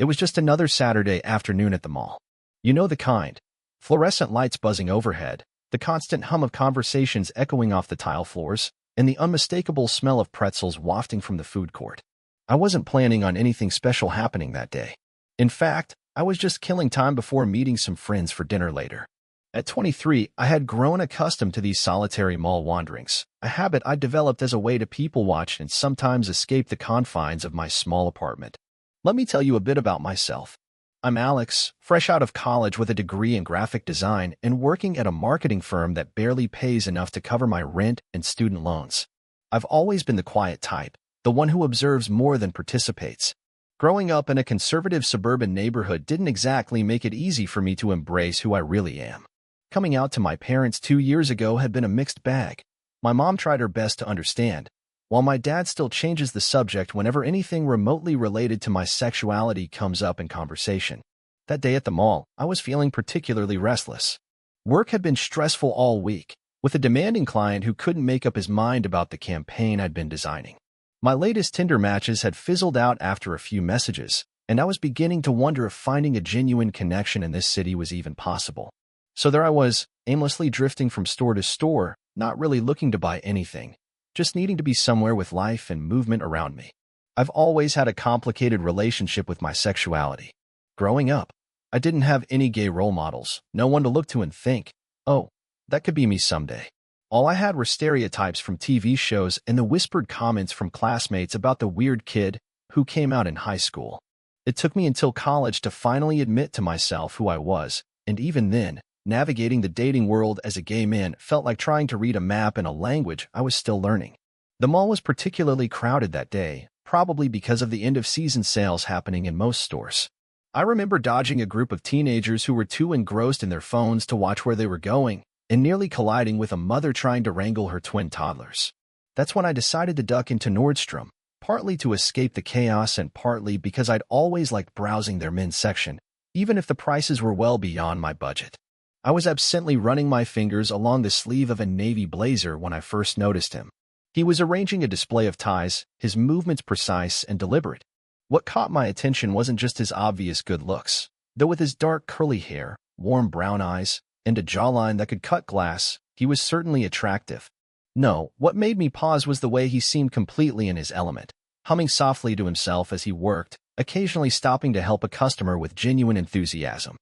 It was just another Saturday afternoon at the mall. You know the kind. Fluorescent lights buzzing overhead, the constant hum of conversations echoing off the tile floors, and the unmistakable smell of pretzels wafting from the food court. I wasn't planning on anything special happening that day. In fact, I was just killing time before meeting some friends for dinner later. At 23, I had grown accustomed to these solitary mall wanderings, a habit I developed as a way to people-watch and sometimes escape the confines of my small apartment. Let me tell you a bit about myself. I'm Alex, fresh out of college with a degree in graphic design and working at a marketing firm that barely pays enough to cover my rent and student loans. I've always been the quiet type, the one who observes more than participates. Growing up in a conservative suburban neighborhood didn't exactly make it easy for me to embrace who I really am. Coming out to my parents 2 years ago had been a mixed bag. My mom tried her best to understand, while my dad still changes the subject whenever anything remotely related to my sexuality comes up in conversation. That day at the mall, I was feeling particularly restless. Work had been stressful all week, with a demanding client who couldn't make up his mind about the campaign I'd been designing. My latest Tinder matches had fizzled out after a few messages, and I was beginning to wonder if finding a genuine connection in this city was even possible. So there I was, aimlessly drifting from store to store, not really looking to buy anything, just needing to be somewhere with life and movement around me. I've always had a complicated relationship with my sexuality. Growing up, I didn't have any gay role models, no one to look to and think, oh, that could be me someday. All I had were stereotypes from TV shows and the whispered comments from classmates about the weird kid who came out in high school. It took me until college to finally admit to myself who I was, and even then, navigating the dating world as a gay man felt like trying to read a map in a language I was still learning. The mall was particularly crowded that day, probably because of the end-of-season sales happening in most stores. I remember dodging a group of teenagers who were too engrossed in their phones to watch where they were going, and nearly colliding with a mother trying to wrangle her twin toddlers. That's when I decided to duck into Nordstrom, partly to escape the chaos and partly because I'd always liked browsing their men's section, even if the prices were well beyond my budget. I was absently running my fingers along the sleeve of a navy blazer when I first noticed him. He was arranging a display of ties, his movements precise and deliberate. What caught my attention wasn't just his obvious good looks, though with his dark curly hair, warm brown eyes, and a jawline that could cut glass, he was certainly attractive. No, what made me pause was the way he seemed completely in his element, humming softly to himself as he worked, occasionally stopping to help a customer with genuine enthusiasm.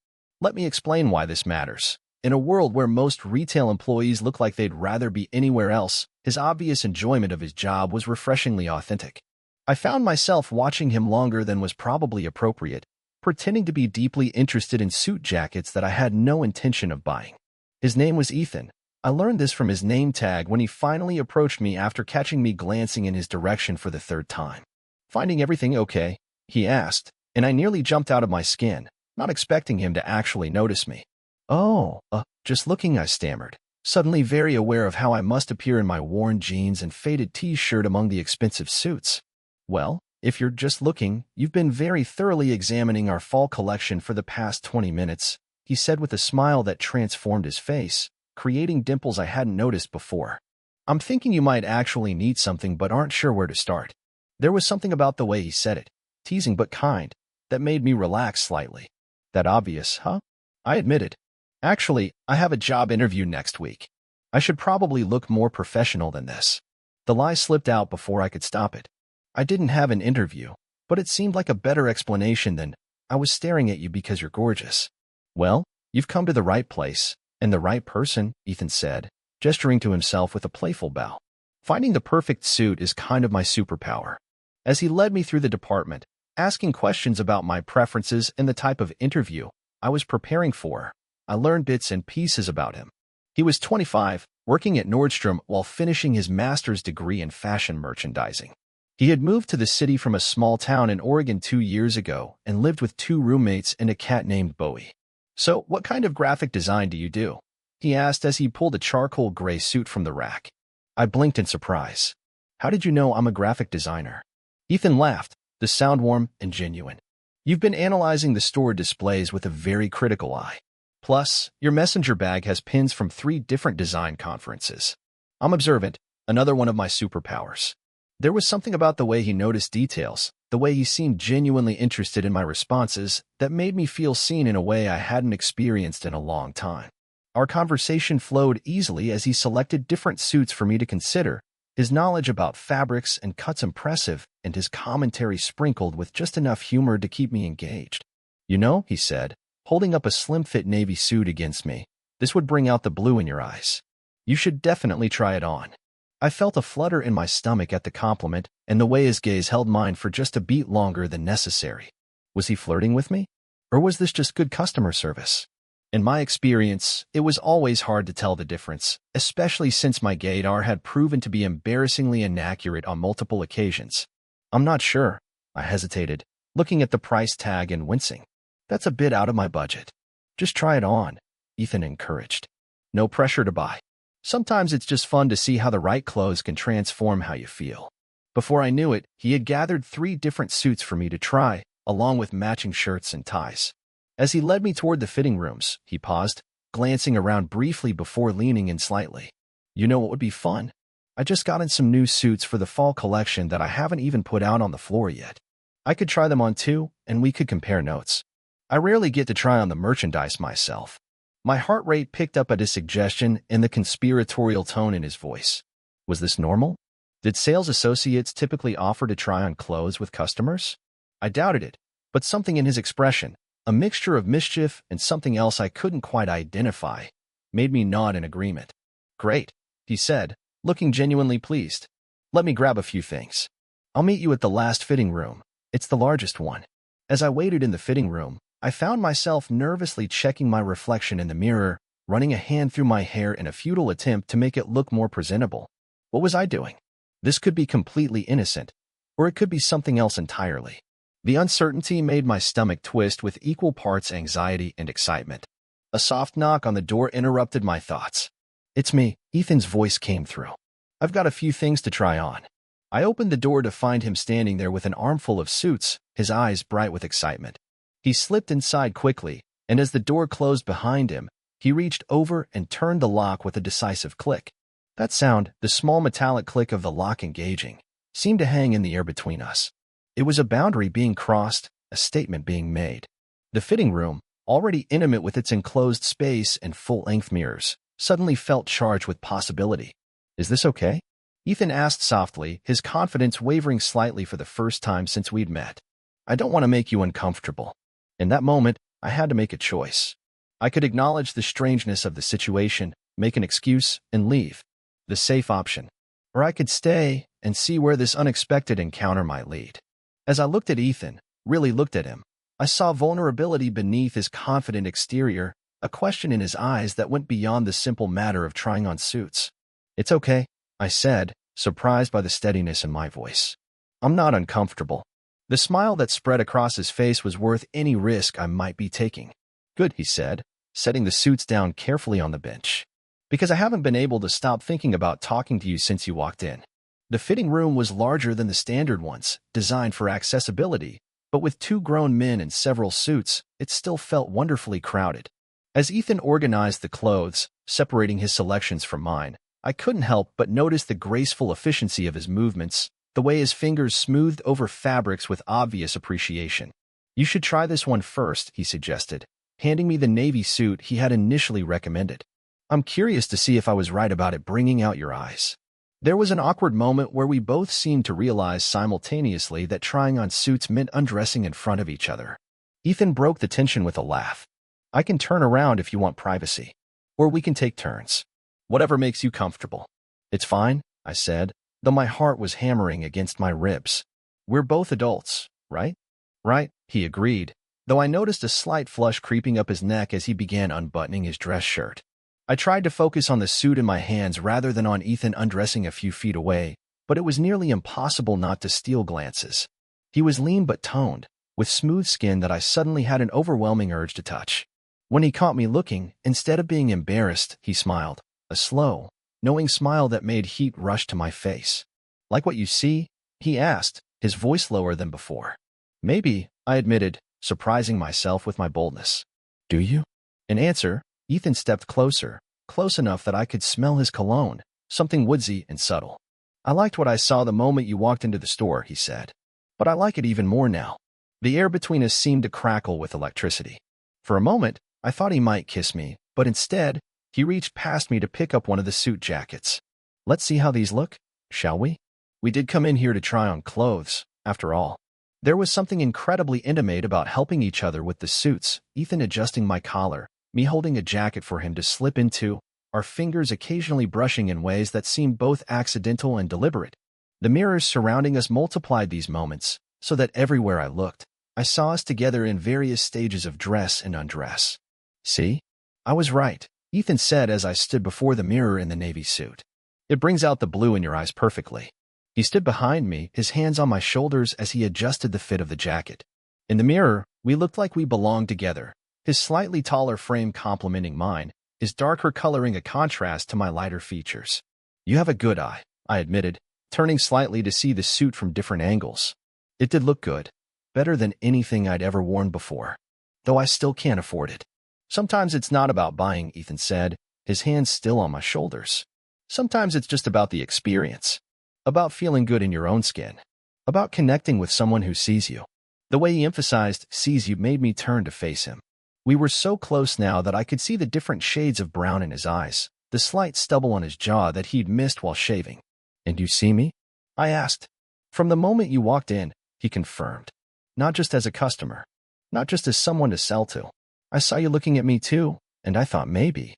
Let me explain why this matters. In a world where most retail employees look like they'd rather be anywhere else, his obvious enjoyment of his job was refreshingly authentic. I found myself watching him longer than was probably appropriate, pretending to be deeply interested in suit jackets that I had no intention of buying. His name was Ethan. I learned this from his name tag when he finally approached me after catching me glancing in his direction for the third time. "Finding everything okay?" he asked, and I nearly jumped out of my skin, not expecting him to actually notice me. Just looking," I stammered, suddenly very aware of how I must appear in my worn jeans and faded t-shirt among the expensive suits. "Well, if you're just looking, you've been very thoroughly examining our fall collection for the past 20 minutes, he said with a smile that transformed his face, creating dimples I hadn't noticed before. "I'm thinking you might actually need something but aren't sure where to start." There was something about the way he said it, teasing but kind, that made me relax slightly. "That obvious, huh?" I admitted. "Actually, I have a job interview next week. I should probably look more professional than this." The lie slipped out before I could stop it. "I didn't have an interview, but it seemed like a better explanation than, 'I was staring at you because you're gorgeous.'" "Well, you've come to the right place, and the right person," Ethan said, gesturing to himself with a playful bow. "Finding the perfect suit is kind of my superpower." As he led me through the department, asking questions about my preferences and the type of interview I was preparing for, I learned bits and pieces about him. He was 25, working at Nordstrom while finishing his master's degree in fashion merchandising. He had moved to the city from a small town in Oregon 2 years ago and lived with 2 roommates and a cat named Bowie. "So, what kind of graphic design do you do?" he asked as he pulled a charcoal gray suit from the rack. I blinked in surprise. "How did you know I'm a graphic designer?" Ethan laughed, the sound warm and genuine. "You've been analyzing the store displays with a very critical eye. Plus, your messenger bag has pins from 3 different design conferences. I'm observant, another one of my superpowers." There was something about the way he noticed details, the way he seemed genuinely interested in my responses that made me feel seen in a way I hadn't experienced in a long time. Our conversation flowed easily as he selected different suits for me to consider, his knowledge about fabrics and cuts impressive, and his commentary sprinkled with just enough humor to keep me engaged. "You know," he said, holding up a slim-fit navy suit against me, "this would bring out the blue in your eyes. You should definitely try it on." I felt a flutter in my stomach at the compliment, and the way his gaze held mine for just a beat longer than necessary. Was he flirting with me? Or was this just good customer service? In my experience, it was always hard to tell the difference, especially since my gaydar had proven to be embarrassingly inaccurate on multiple occasions. "I'm not sure," I hesitated, looking at the price tag and wincing. "That's a bit out of my budget." "Just try it on," Ethan encouraged. "No pressure to buy. Sometimes it's just fun to see how the right clothes can transform how you feel." Before I knew it, he had gathered 3 different suits for me to try, along with matching shirts and ties. As he led me toward the fitting rooms, he paused, glancing around briefly before leaning in slightly. "You know what would be fun? I just got in some new suits for the fall collection that I haven't even put out on the floor yet. I could try them on too, and we could compare notes. I rarely get to try on the merchandise myself." My heart rate picked up at his suggestion and the conspiratorial tone in his voice. Was this normal? Did sales associates typically offer to try on clothes with customers? I doubted it, but something in his expression, a mixture of mischief and something else I couldn't quite identify, made me nod in agreement. "Great," he said, looking genuinely pleased. "Let me grab a few things. I'll meet you at the last fitting room. It's the largest one." As I waited in the fitting room, I found myself nervously checking my reflection in the mirror, running a hand through my hair in a futile attempt to make it look more presentable. What was I doing? This could be completely innocent, or it could be something else entirely. The uncertainty made my stomach twist with equal parts anxiety and excitement. A soft knock on the door interrupted my thoughts. "It's me," Ethan's voice came through. "I've got a few things to try on." I opened the door to find him standing there with an armful of suits, his eyes bright with excitement. He slipped inside quickly, and as the door closed behind him, he reached over and turned the lock with a decisive click. That sound, the small metallic click of the lock engaging, seemed to hang in the air between us. It was a boundary being crossed, a statement being made. The fitting room, already intimate with its enclosed space and full-length mirrors, suddenly felt charged with possibility. "Is this okay?" Ethan asked softly, his confidence wavering slightly for the first time since we'd met. "I don't want to make you uncomfortable." In that moment, I had to make a choice. I could acknowledge the strangeness of the situation, make an excuse, and leave. The safe option. Or I could stay and see where this unexpected encounter might lead. As I looked at Ethan, really looked at him, I saw vulnerability beneath his confident exterior, a question in his eyes that went beyond the simple matter of trying on suits. "It's okay," I said, surprised by the steadiness in my voice. "I'm not uncomfortable." The smile that spread across his face was worth any risk I might be taking. "Good," he said, setting the suits down carefully on the bench. "Because I haven't been able to stop thinking about talking to you since you walked in." The fitting room was larger than the standard ones, designed for accessibility, but with 2 grown men and several suits, it still felt wonderfully crowded. As Ethan organized the clothes, separating his selections from mine, I couldn't help but notice the graceful efficiency of his movements, the way his fingers smoothed over fabrics with obvious appreciation. "You should try this one first," he suggested, handing me the navy suit he had initially recommended. "I'm curious to see if I was right about it bringing out your eyes." There was an awkward moment where we both seemed to realize simultaneously that trying on suits meant undressing in front of each other. Ethan broke the tension with a laugh. "I can turn around if you want privacy. Or we can take turns. Whatever makes you comfortable." "It's fine," I said, though my heart was hammering against my ribs. "We're both adults, right?" "Right," he agreed, though I noticed a slight flush creeping up his neck as he began unbuttoning his dress shirt. I tried to focus on the suit in my hands rather than on Ethan undressing a few feet away, but it was nearly impossible not to steal glances. He was lean but toned, with smooth skin that I suddenly had an overwhelming urge to touch. When he caught me looking, instead of being embarrassed, he smiled, a slow, knowing smile that made heat rush to my face. "Like what you see?" he asked, his voice lower than before. "Maybe," I admitted, surprising myself with my boldness. "Do you?" In answer, Ethan stepped closer, close enough that I could smell his cologne, something woodsy and subtle. "I liked what I saw the moment you walked into the store," he said. but I like it even more now. The air between us seemed to crackle with electricity. For a moment, I thought he might kiss me, but instead, he reached past me to pick up one of the suit jackets. Let's see how these look, shall we? We did come in here to try on clothes, after all. There was something incredibly intimate about helping each other with the suits, Ethan adjusting my collar, me holding a jacket for him to slip into, our fingers occasionally brushing in ways that seemed both accidental and deliberate. The mirrors surrounding us multiplied these moments, so that everywhere I looked, I saw us together in various stages of dress and undress. See? I was right, Ethan said as I stood before the mirror in the navy suit. It brings out the blue in your eyes perfectly. He stood behind me, his hands on my shoulders as he adjusted the fit of the jacket. In the mirror, we looked like we belonged together, his slightly taller frame complementing mine, his darker coloring a contrast to my lighter features. You have a good eye, I admitted, turning slightly to see the suit from different angles. It did look good, better than anything I'd ever worn before, though I still can't afford it. Sometimes it's not about buying, Ethan said, his hands still on my shoulders. Sometimes it's just about the experience, about feeling good in your own skin, about connecting with someone who sees you. The way he emphasized sees you made me turn to face him. We were so close now that I could see the different shades of brown in his eyes, the slight stubble on his jaw that he'd missed while shaving. And you see me? I asked. From the moment you walked in, he confirmed. Not just as a customer, not just as someone to sell to. I saw you looking at me too, and I thought maybe.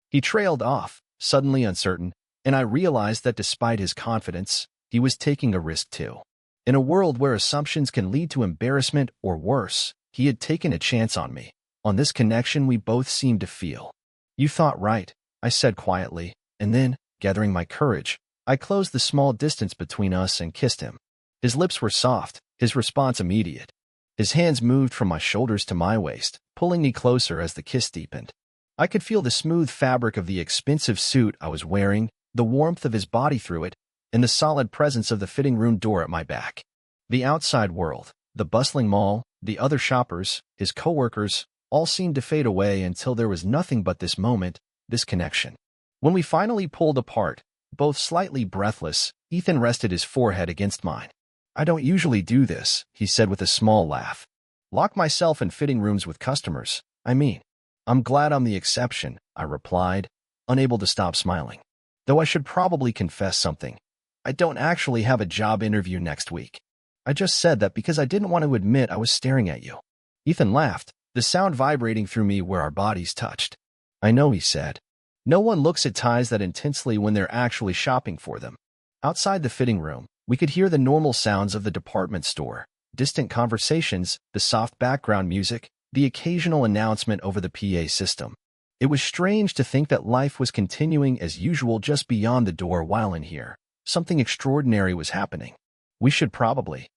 He trailed off, suddenly uncertain, and I realized that despite his confidence, he was taking a risk too. In a world where assumptions can lead to embarrassment or worse, he had taken a chance on me, on this connection we both seemed to feel. You thought right, I said quietly, and then, gathering my courage, I closed the small distance between us and kissed him. His lips were soft, his response immediate. His hands moved from my shoulders to my waist, pulling me closer as the kiss deepened. I could feel the smooth fabric of the expensive suit I was wearing, the warmth of his body through it, and the solid presence of the fitting room door at my back. The outside world, the bustling mall, the other shoppers, his coworkers, all seemed to fade away until there was nothing but this moment, this connection. When we finally pulled apart, both slightly breathless, Ethan rested his forehead against mine. I don't usually do this, he said with a small laugh. Lock myself in fitting rooms with customers, I mean. I'm glad I'm the exception, I replied, unable to stop smiling. Though I should probably confess something. I don't actually have a job interview next week. I just said that because I didn't want to admit I was staring at you. Ethan laughed, the sound vibrating through me where our bodies touched. I know, he said. No one looks at ties that intensely when they're actually shopping for them. Outside the fitting room, we could hear the normal sounds of the department store, distant conversations, the soft background music, the occasional announcement over the PA system. It was strange to think that life was continuing as usual just beyond the door while in here. Something extraordinary was happening. We should probably.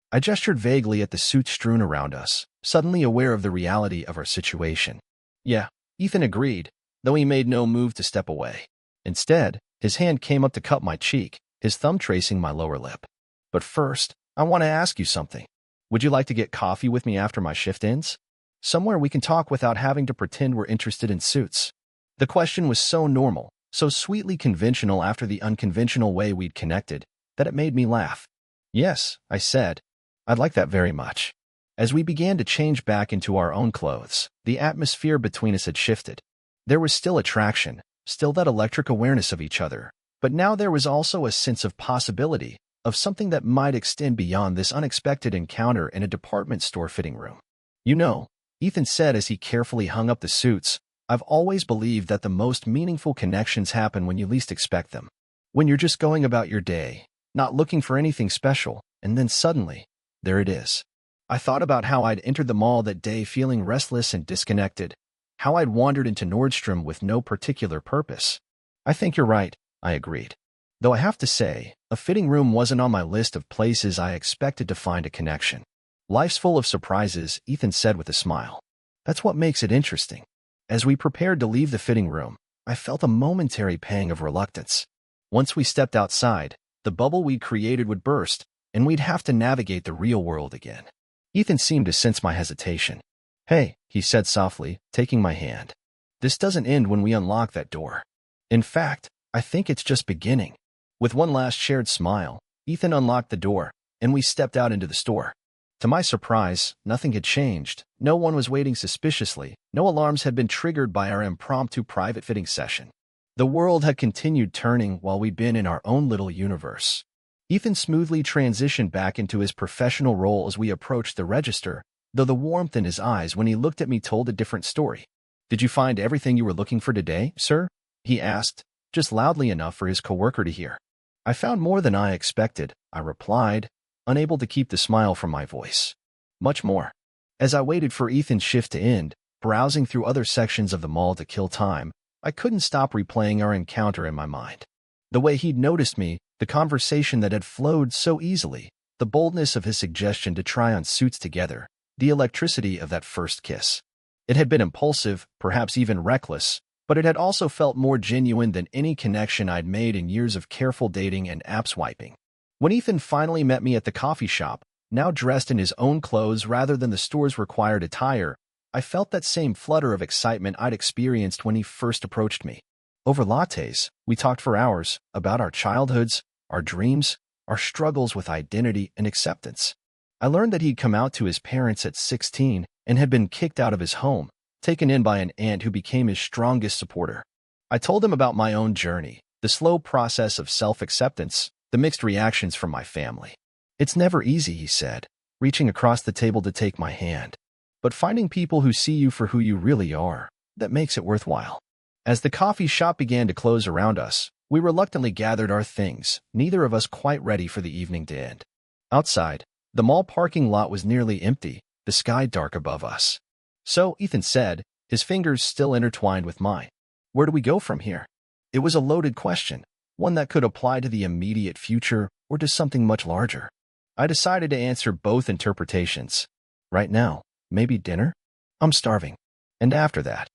I gestured vaguely at the suits strewn around us, suddenly aware of the reality of our situation. Yeah, Ethan agreed, though he made no move to step away. Instead, his hand came up to cup my cheek, his thumb tracing my lower lip. But first, I want to ask you something. Would you like to get coffee with me after my shift ends? Somewhere we can talk without having to pretend we're interested in suits. The question was so normal, so sweetly conventional after the unconventional way we'd connected, that it made me laugh. Yes, I said. I'd like that very much. As we began to change back into our own clothes, the atmosphere between us had shifted. There was still attraction, still that electric awareness of each other, but now there was also a sense of possibility, of something that might extend beyond this unexpected encounter in a department store fitting room. You know, Ethan said as he carefully hung up the suits, I've always believed that the most meaningful connections happen when you least expect them. When you're just going about your day, not looking for anything special, and then suddenly, there it is. I thought about how I'd entered the mall that day feeling restless and disconnected, how I'd wandered into Nordstrom with no particular purpose. I think you're right, I agreed. Though I have to say, a fitting room wasn't on my list of places I expected to find a connection. Life's full of surprises, Ethan said with a smile. That's what makes it interesting. As we prepared to leave the fitting room, I felt a momentary pang of reluctance. Once we stepped outside, the bubble we'd created would burst, and we'd have to navigate the real world again. Ethan seemed to sense my hesitation. Hey, he said softly, taking my hand. This doesn't end when we unlock that door. In fact, I think it's just beginning. With one last shared smile, Ethan unlocked the door, and we stepped out into the store. To my surprise, nothing had changed. No one was waiting suspiciously. No alarms had been triggered by our impromptu private fitting session. The world had continued turning while we'd been in our own little universe. Ethan smoothly transitioned back into his professional role as we approached the register, though the warmth in his eyes when he looked at me told a different story. "Did you find everything you were looking for today, sir?" he asked, just loudly enough for his coworker to hear. "I found more than I expected," I replied, unable to keep the smile from my voice. "Much more." As I waited for Ethan's shift to end, browsing through other sections of the mall to kill time, I couldn't stop replaying our encounter in my mind. The way he'd noticed me, the conversation that had flowed so easily, the boldness of his suggestion to try on suits together, the electricity of that first kiss. It had been impulsive, perhaps even reckless, but it had also felt more genuine than any connection I'd made in years of careful dating and app swiping. When Ethan finally met me at the coffee shop, now dressed in his own clothes rather than the store's required attire, I felt that same flutter of excitement I'd experienced when he first approached me. Over lattes, we talked for hours about our childhoods, our dreams, our struggles with identity and acceptance. I learned that he'd come out to his parents at 16 and had been kicked out of his home, taken in by an aunt who became his strongest supporter. I told him about my own journey, the slow process of self-acceptance, the mixed reactions from my family. "It's never easy," he said, reaching across the table to take my hand. "But finding people who see you for who you really are, that makes it worthwhile." As the coffee shop began to close around us, we reluctantly gathered our things, neither of us quite ready for the evening to end. Outside, the mall parking lot was nearly empty, the sky dark above us. "So," Ethan said, his fingers still intertwined with mine, "where do we go from here?" It was a loaded question, one that could apply to the immediate future or to something much larger. I decided to answer both interpretations. Right now, maybe dinner? I'm starving. And after that,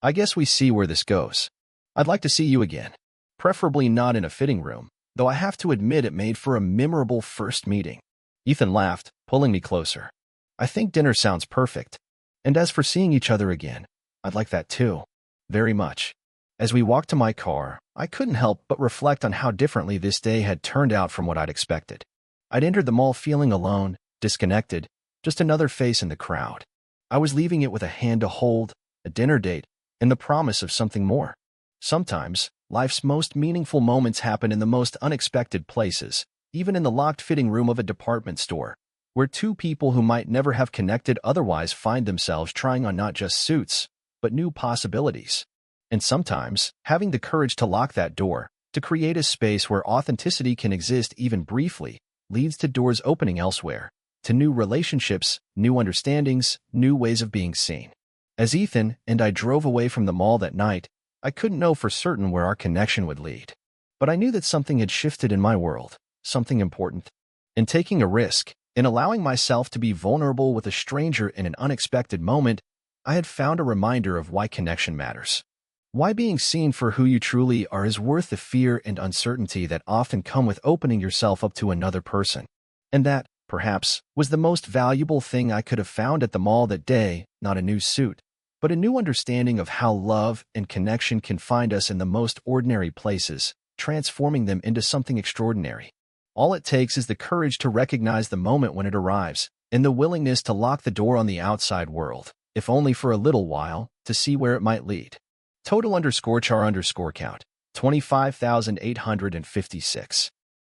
I guess we see where this goes. I'd like to see you again. Preferably not in a fitting room, though I have to admit it made for a memorable first meeting. Ethan laughed, pulling me closer. "I think dinner sounds perfect. And as for seeing each other again, I'd like that too. Very much." As we walked to my car, I couldn't help but reflect on how differently this day had turned out from what I'd expected. I'd entered the mall feeling alone, disconnected, just another face in the crowd. I was leaving it with a hand to hold, a dinner date, and the promise of something more. Sometimes, life's most meaningful moments happen in the most unexpected places, even in the locked fitting room of a department store, where two people who might never have connected otherwise find themselves trying on not just suits, but new possibilities. And sometimes, having the courage to lock that door, to create a space where authenticity can exist even briefly, leads to doors opening elsewhere, to new relationships, new understandings, new ways of being seen. As Ethan and I drove away from the mall that night, I couldn't know for certain where our connection would lead. But I knew that something had shifted in my world, something important. In taking a risk, in allowing myself to be vulnerable with a stranger in an unexpected moment, I had found a reminder of why connection matters. Why being seen for who you truly are is worth the fear and uncertainty that often come with opening yourself up to another person. And that, perhaps, was the most valuable thing I could have found at the mall that day, not a new suit, but a new understanding of how love and connection can find us in the most ordinary places, transforming them into something extraordinary. All it takes is the courage to recognize the moment when it arrives, and the willingness to lock the door on the outside world, if only for a little while, to see where it might lead. Total_char_count, 25,856.